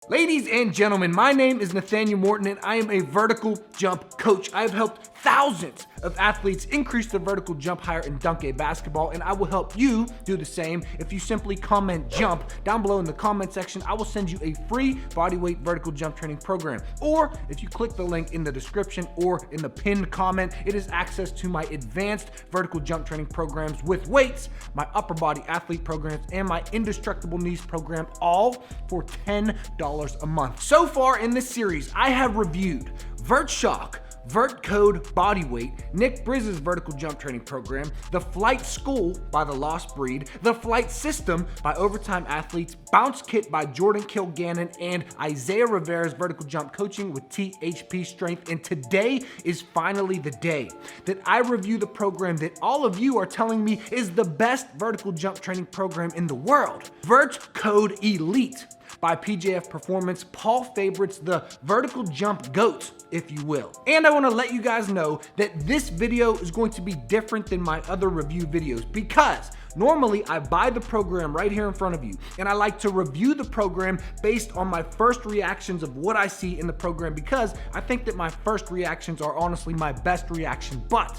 Ladies and gentlemen, my name is Nathanael Morton and I am a vertical jump coach. I have helped thousands of athletes increase their vertical jump higher in dunk A basketball, and I will help you do the same if you simply comment jump down below in the comment section. I will send you a free bodyweight vertical jump training program, or if you click the link in the description or in the pinned comment, it is access to my advanced vertical jump training programs with weights, my upper body athlete programs, and my indestructible knees program, all for $10 a month. So far in this series, I have reviewed Vert Shock, Vert Code Bodyweight, Nick Brizz's vertical jump training program, the Flight School by The Lost Breed, the Flight System by Overtime Athletes, Bounce Kit by Jordan Kilgannon, and Isaiah Rivera's vertical jump coaching with THP Strength. And today is finally the day that I review the program that all of you are telling me is the best vertical jump training program in the world, Vert Code ELITE by PJF Performance, Paul Fabritz, the vertical jump GOAT, if you will. And I want to let you guys know that this video is going to be different than my other review videos, because normally I buy the program right here in front of you, and I like to review the program based on my first reactions of what I see in the program, because I think that my first reactions are honestly my best reaction. But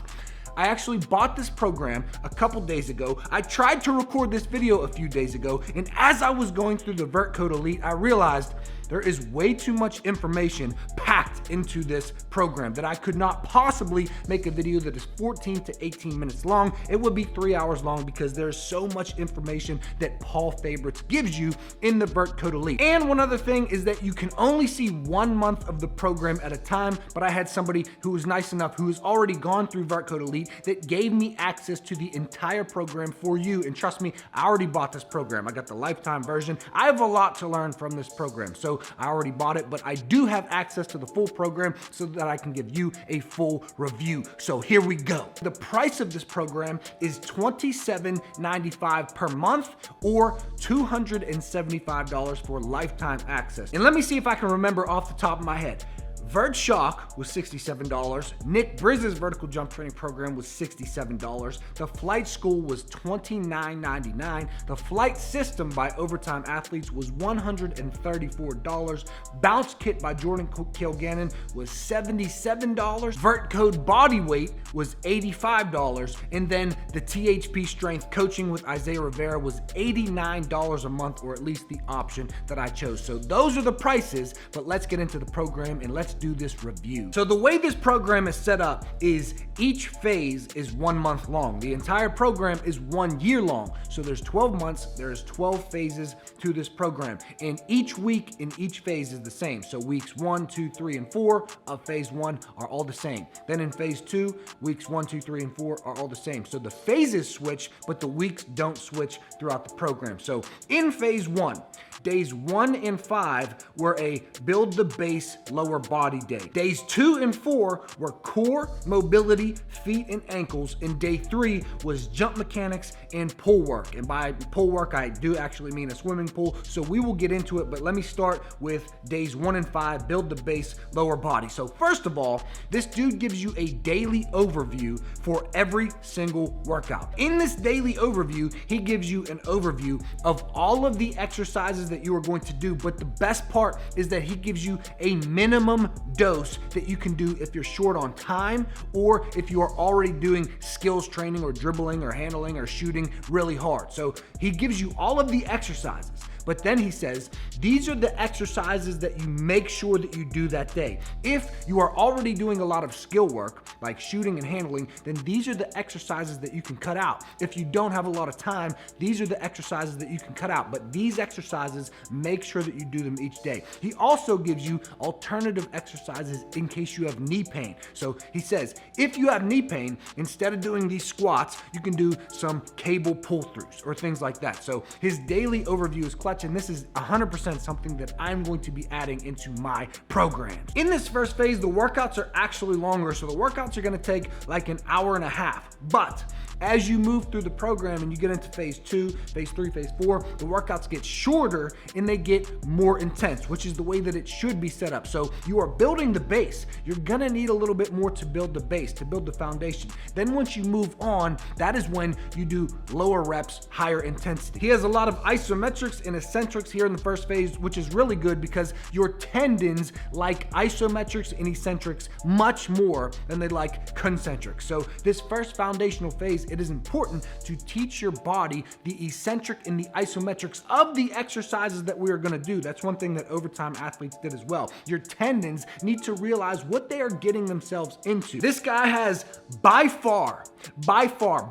I actually bought this program a couple days ago. I tried to record this video a few days ago, and as I was going through the Vert Code ELITE, I realized there is way too much information packed into this program that I could not possibly make a video that is 14 to 18 minutes long. It would be 3 hours long because there's so much information that Paul Fabritz gives you in the Vert Code ELITE. And one other thing is that you can only see 1 month of the program at a time, but I had somebody who was nice enough, who has already gone through Vert Code ELITE, that gave me access to the entire program for you. And trust me, I already bought this program. I got the lifetime version. I have a lot to learn from this program, so I already bought it, but I do have access to the full program so that I can give you a full review. So here we go. The price of this program is $27.95 per month, or $275 for lifetime access. And let me see if I can remember off the top of my head. Vert Shock was $67. Nick Brizz's vertical jump training program was $67. The Flight School was $29.99. The Flight System by Overtime Athletes was $134. Bounce Kit by Jordan Kilgannon was $77. Vert Code Bodyweight was $85. And then the THP Strength coaching with Isaiah Rivera was $89 a month, or at least the option that I chose. So those are the prices, but let's get into the program and let's do this review. So the way this program is set up is each phase is 1 month long. The entire program is 1 year long. So there's 12 months, there's 12 phases to this program. And each week in each phase is the same. So weeks 1, 2, 3, and 4 of phase 1 are all the same. Then in phase 2, weeks 1, 2, 3, and 4 are all the same. So the phases switch, but the weeks don't switch throughout the program. So in phase 1, days 1 and 5 were a build the base lower body day. Days 2 and 4 were core, mobility, feet, and ankles. And day 3 was jump mechanics and pull work. And by pull work, I do actually mean a swimming pool. So we will get into it, but let me start with days 1 and 5, build the base lower body. So first of all, this dude gives you a daily overview for every single workout. In this daily overview, he gives you an overview of all of the exercises that you are going to do, but the best part is that he gives you a minimum dose that you can do if you're short on time, or if you are already doing skills training or dribbling or handling or shooting really hard. So he gives you all of the exercises. But then he says, these are the exercises that you make sure that you do that day. If you are already doing a lot of skill work, like shooting and handling, then these are the exercises that you can cut out. If you don't have a lot of time, these are the exercises that you can cut out. But these exercises, make sure that you do them each day. He also gives you alternative exercises in case you have knee pain. So he says, if you have knee pain, instead of doing these squats, you can do some cable pull-throughs or things like that. So his daily overview is clutch, and this is 100% something that I'm going to be adding into my program. In this first phase, the workouts are actually longer, so the workouts are going to take like an hour and a half. But As you move through the program and you get into phase 2, phase 3, phase 4, the workouts get shorter and they get more intense, which is the way that it should be set up. So you are building the base. You're gonna need a little bit more to build the base, to build the foundation. Then once you move on, that is when you do lower reps, higher intensity. He has a lot of isometrics and eccentrics here in the first phase, which is really good because your tendons like isometrics and eccentrics much more than they like concentrics. So this first foundational phase, it is important to teach your body the eccentric and the isometrics of the exercises that we are gonna do. That's one thing that Overtime athletes did as well. Your tendons need to realize what they are getting themselves into. This guy has by far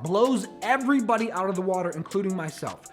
blows everybody out of the water, including myself,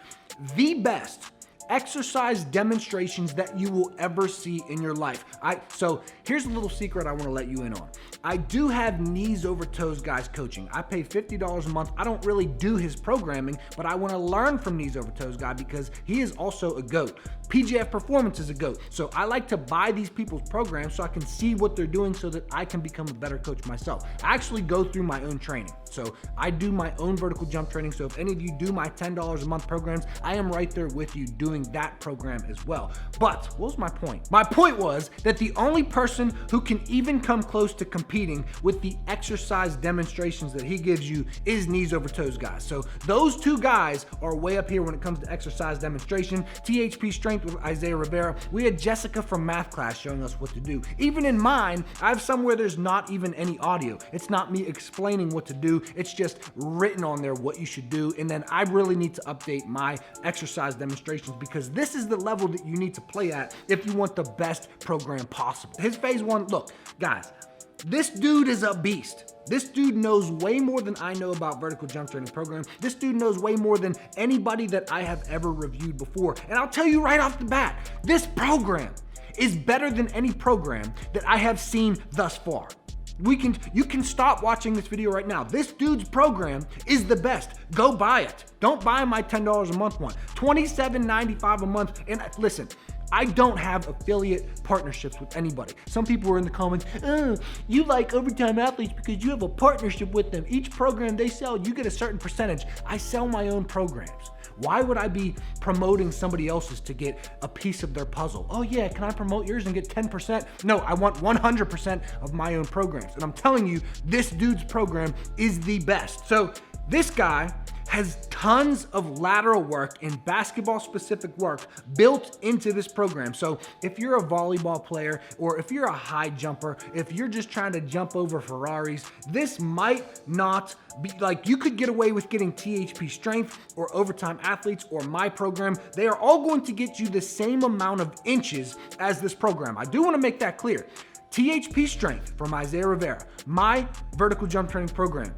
the best exercise demonstrations that you will ever see in your life. So here's a little secret I want to let you in on. I do have Knees Over Toes guys coaching. I pay $50 a month. I don't really do his programming, but I want to learn from Knees Over Toes guy because he is also a GOAT. PJF Performance is a GOAT. So I like to buy these people's programs so I can see what they're doing so that I can become a better coach myself. I actually go through my own training. So I do my own vertical jump training. So if any of you do my $10 a month programs, I am right there with you doing that program as well. But what was my point? My point was that the only person who can even come close to competing with the exercise demonstrations that he gives you is Knees Over Toes guys. So those two guys are way up here when it comes to exercise demonstration. THP Strength with Isaiah Rivera. We had Jessica from math class showing us what to do. Even in mine, I have some where there's not even any audio. It's not me explaining what to do. It's just written on there what you should do. And then I really need to update my exercise demonstrations because this is the level that you need to play at if you want the best program possible. His phase 1, look, guys, this dude is a beast. This dude knows way more than I know about vertical jump training program. This dude knows way more than anybody that I have ever reviewed before. And I'll tell you right off the bat, this program is better than any program that I have seen thus far. You can stop watching this video right now. This dude's program is the best. Go buy it. Don't buy my $10 a month one. $27.95 a month. And listen, I don't have affiliate partnerships with anybody. Some people were in the comments, oh, you like Overtime athletes because you have a partnership with them. Each program they sell, you get a certain percentage. I sell my own programs. Why would I be promoting somebody else's to get a piece of their puzzle? Oh yeah, can I promote yours and get 10%? No, I want 100% of my own programs. And I'm telling you, this dude's program is the best. So this guy has tons of lateral work and basketball specific work built into this program. So if you're a volleyball player or if you're a high jumper, if you're just trying to jump over Ferraris, this might not be like, you could get away with getting THP Strength or Overtime Athletes or my program. They are all going to get you the same amount of inches as this program. I do want to make that clear. THP Strength from Isaiah Rivera, my vertical jump training program,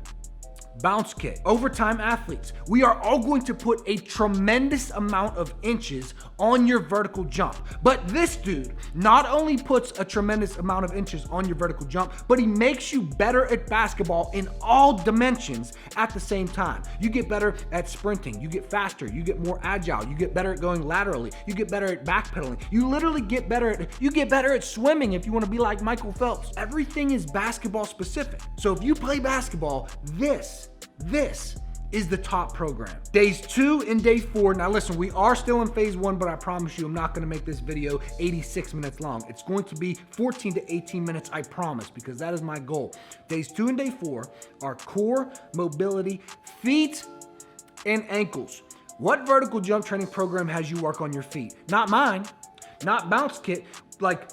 Bounce Kit, Overtime Athletes, we are all going to put a tremendous amount of inches on your vertical jump. But this dude not only puts a tremendous amount of inches on your vertical jump, but he makes you better at basketball in all dimensions at the same time. You get better at sprinting, you get faster, you get more agile, you get better at going laterally, you get better at backpedaling, you literally get better at swimming if you want to be like Michael Phelps. Everything is basketball specific. So if you play basketball, this is the top program. Days 2 and day 4. Now listen, we are still in phase 1, but I promise you I'm not gonna make this video 86 minutes long. It's going to be 14 to 18 minutes, I promise, because that is my goal. Days 2 and day 4 are core, mobility, feet, and ankles. What vertical jump training program has you work on your feet? Not mine, not Bounce Kit. Like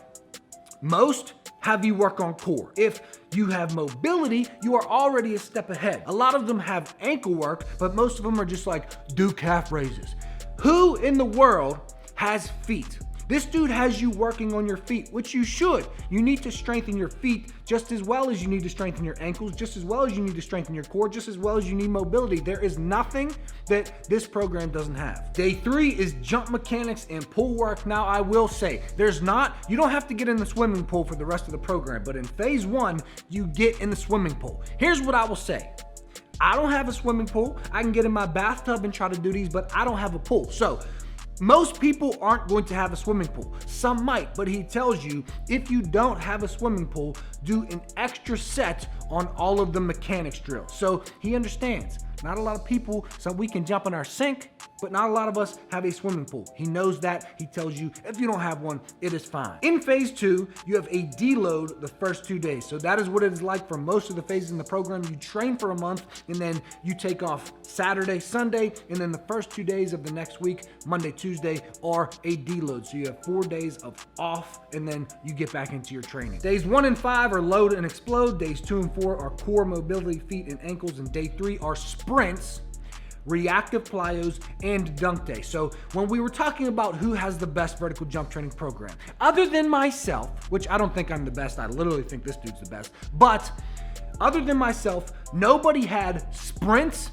most have you work on core. If you have mobility, you are already a step ahead. A lot of them have ankle work, but most of them are just like, do calf raises. Who in the world has feet? This dude has you working on your feet, which you should. You need to strengthen your feet just as well as you need to strengthen your ankles, just as well as you need to strengthen your core, just as well as you need mobility. There is nothing that this program doesn't have. Day 3 is jump mechanics and pull work. Now I will say, you don't have to get in the swimming pool for the rest of the program, but in phase 1, you get in the swimming pool. Here's what I will say. I don't have a swimming pool. I can get in my bathtub and try to do these, but I don't have a pool. So most people aren't going to have a swimming pool. Some might, but he tells you if you don't have a swimming pool, do an extra set on all of the mechanics drills. So he understands. Not a lot of people, so we can jump in our sink, but not a lot of us have a swimming pool. He knows that. He tells you if you don't have one, it is fine. In phase 2, you have a deload the first 2 days. So that is what it is like for most of the phases in the program. You train for a month and then you take off Saturday, Sunday, and then the first 2 days of the next week, Monday, Tuesday, are a deload. So you have 4 days of off and then you get back into your training. Days 1 and 5 are load and explode. Days 2 and 4 are core mobility, feet and ankles. And day 3 are sprints, reactive plyos, and dunk day. So when we were talking about who has the best vertical jump training program, other than myself, which I don't think I'm the best, I literally think this dude's the best, but other than myself, nobody had sprints,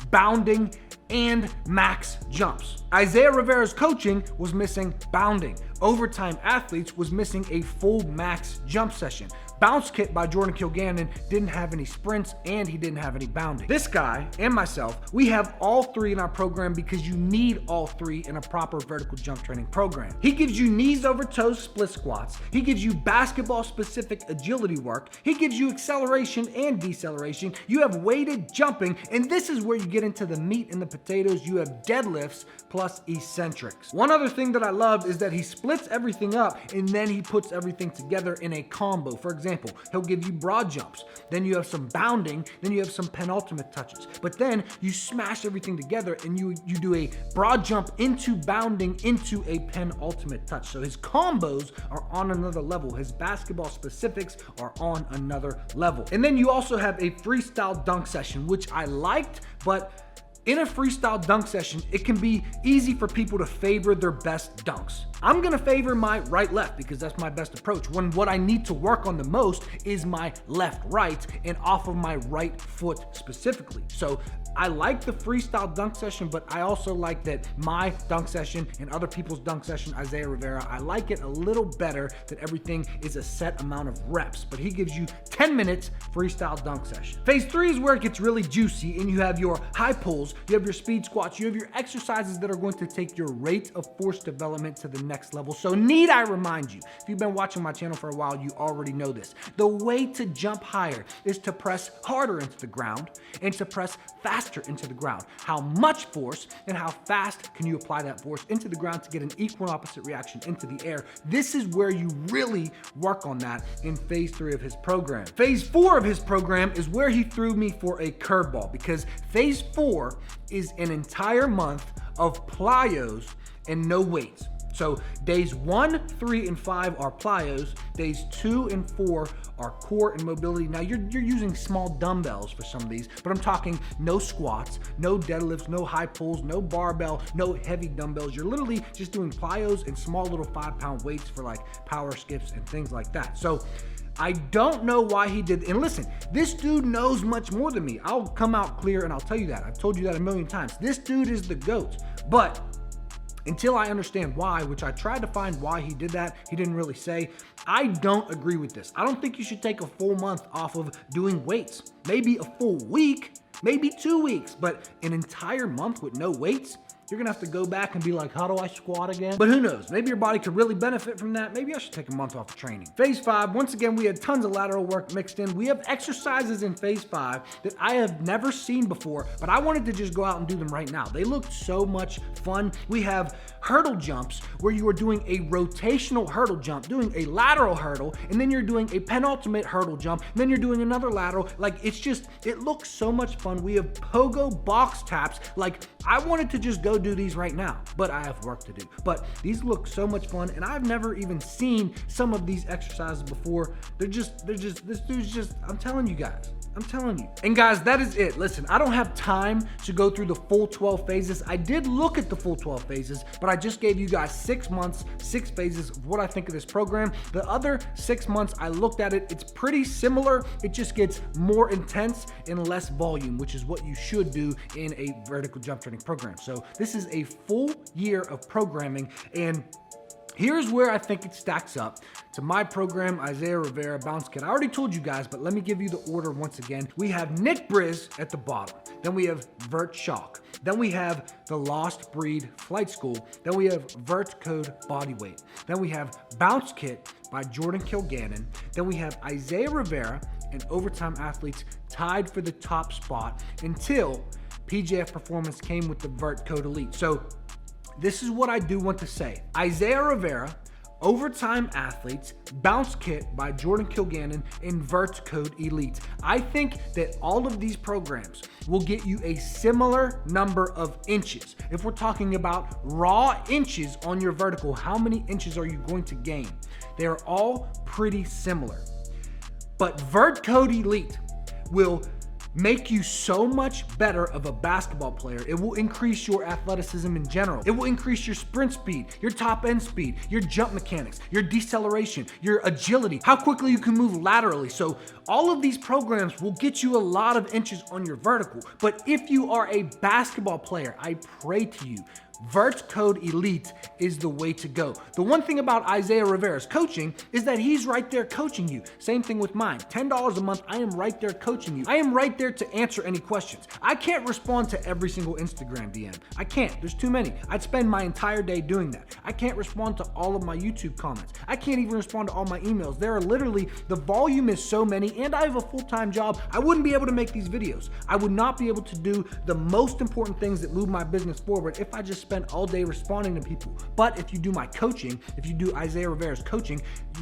bounding, and max jumps. Isaiah Rivera's coaching was missing bounding. Overtime Athletes was missing a full max jump session. Bounce Kit by Jordan Kilgannon didn't have any sprints and he didn't have any bounding. This guy and myself, we have all 3 in our program because you need all 3 in a proper vertical jump training program. He gives you knees over toes split squats. He gives you basketball specific agility work. He gives you acceleration and deceleration. You have weighted jumping, and this is where you get into the meat and the potatoes. You have deadlifts plus eccentrics. One other thing that I loved is that he splits everything up and then he puts everything together in a combo. For example, he'll give you broad jumps, then you have some bounding, then you have some penultimate touches, but then you smash everything together and you do a broad jump into bounding into a penultimate touch. So his combos are on another level. His basketball specifics are on another level. And then you also have a freestyle dunk session, which I liked, but in a freestyle dunk session, it can be easy for people to favor their best dunks. I'm gonna favor my right-left because that's my best approach, when what I need to work on the most is my left-right and off of my right foot specifically. So I like the freestyle dunk session, but I also like that my dunk session and other people's dunk session, Isaiah Rivera, I like it a little better that everything is a set amount of reps, but he gives you 10 minutes freestyle dunk session. Phase 3 is where it gets really juicy and you have your high pulls, you have your speed squats, you have your exercises that are going to take your rate of force development to the next level. So need I remind you, if you've been watching my channel for a while, you already know this. The way to jump higher is to press harder into the ground and to press faster into the ground. How much force and how fast can you apply that force into the ground to get an equal and opposite reaction into the air? This is where you really work on that in phase 3 of his program. Phase 4 of his program is where he threw me for a curveball, because phase 4 is an entire month of plyos and no weights. So days 1, 3, and 5 are plyos. Days 2 and 4 are core and mobility. Now you're using small dumbbells for some of these, but I'm talking no squats, no deadlifts, no high pulls, no barbell, no heavy dumbbells. You're literally just doing plyos and small little 5-pound weights for like power skips and things like that. So I don't know why he did, and listen, this dude knows much more than me. I'll come out clear and I'll tell you that. I've told you that a million times. This dude is the GOAT, but until I understand why, which I tried to find why he did that, he didn't really say. I don't agree with this. I don't think you should take a full month off of doing weights. Maybe a full week, maybe 2 weeks, but an entire month with no weights? You're gonna have to go back and be like, how do I squat again? But who knows? Maybe your body could really benefit from that. Maybe I should take a month off of training. Phase 5, once again, we had tons of lateral work mixed in. We have exercises in phase 5 that I have never seen before, but I wanted to just go out and do them right now. They looked so much fun. We have hurdle jumps where you are doing a rotational hurdle jump, doing a lateral hurdle, and then you're doing a penultimate hurdle jump, and then you're doing another lateral. Like, it looks so much fun. We have pogo box taps. Like, I wanted to just go do these right now, but I have work to do. But these look so much fun, and I've never even seen some of these exercises before. This dude's just, I'm telling you guys. I'm telling you. And guys, that is it. Listen, I don't have time to go through the full 12 phases. I did look at the full 12 phases, but I just gave you guys 6 months, 6 phases of what I think of this program. The other 6 months, I looked at it. It's pretty similar. It just gets more intense and less volume, which is what you should do in a vertical jump training program. So this is a full year of programming, and here's where I think it stacks up to my program, Isaiah Rivera, Bounce Kit. I already told you guys, but let me give you the order once again. We have Nick Briz at the bottom. Then we have Vert Shock. Then we have the Lost Breed Flight School. Then we have Vert Code Bodyweight. Then we have Bounce Kit by Jordan Kilgannon. Then we have Isaiah Rivera and overtime athletes tied for the top spot until PJF Performance came with the Vert Code ELITE. So this is what I do want to say. Isaiah Rivera, Overtime Athletes, Bounce Kit by Jordan Kilgannon, and Vert Code ELITE. I think that all of these programs will get you a similar number of inches. If we're talking about raw inches on your vertical, how many inches are you going to gain? They are all pretty similar. But Vert Code ELITE will make you so much better of a basketball player. It will increase your athleticism in general. It will increase your sprint speed, your top end speed, your jump mechanics, your deceleration, your agility, how quickly you can move laterally. So all of these programs will get you a lot of inches on your vertical. But if you are a basketball player, I pray to you, Vert Code ELITE is the way to go. The one thing about Isaiah Rivera's coaching is that he's right there coaching you. Same thing with mine. $10 a month, I am right there coaching you. I am right there to answer any questions. I can't respond to every single Instagram DM. I can't. There's too many. I'd spend my entire day doing that. I can't respond to all of my YouTube comments. I can't even respond to all my emails. There are literally, the volume is so many, and I have a full-time job. I wouldn't be able to make these videos. I would not be able to do the most important things that move my business forward if I just spend all day responding to people. But if you do my coaching, if you do Isaiah Rivera's coaching,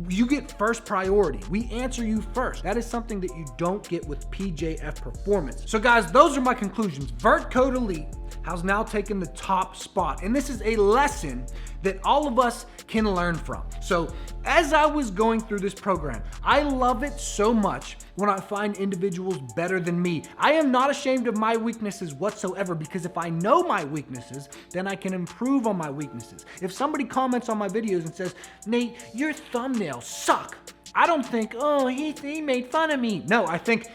you get first priority. We answer you first. That is something that you don't get with PJF Performance. So guys, those are my conclusions. Vert Code ELITE has now taken the top spot, and this is a lesson that all of us can learn from. So as I was going through this program, I love it so much when I find individuals better than me. I am not ashamed of my weaknesses whatsoever, because if I know my weaknesses, then I can improve on my weaknesses. If somebody comments on my videos and says, Nate, your thumbnails suck, I don't think, oh, he made fun of me. No, I think,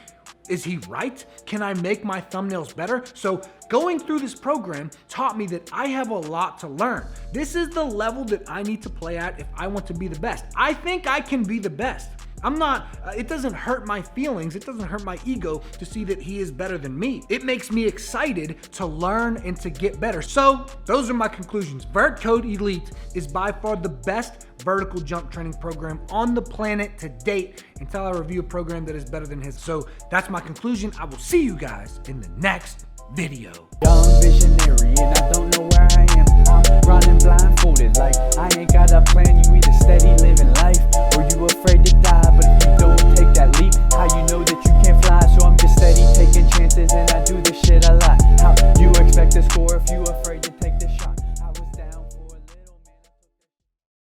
is he right? Can I make my thumbnails better? So going through this program taught me that I have a lot to learn. This is the level that I need to play at if I want to be the best. I think I can be the best. I'm not, it doesn't hurt my feelings, it doesn't hurt my ego to see that he is better than me. It makes me excited to learn and to get better. So those are my conclusions. Vert Code ELITE is by far the best vertical jump training program on the planet to date until I review a program that is better than his. So that's my conclusion. I will see you guys in the next video. Young visionary, and I don't know where I am. I'm running blindfolded, like I ain't got a plan. You either steady living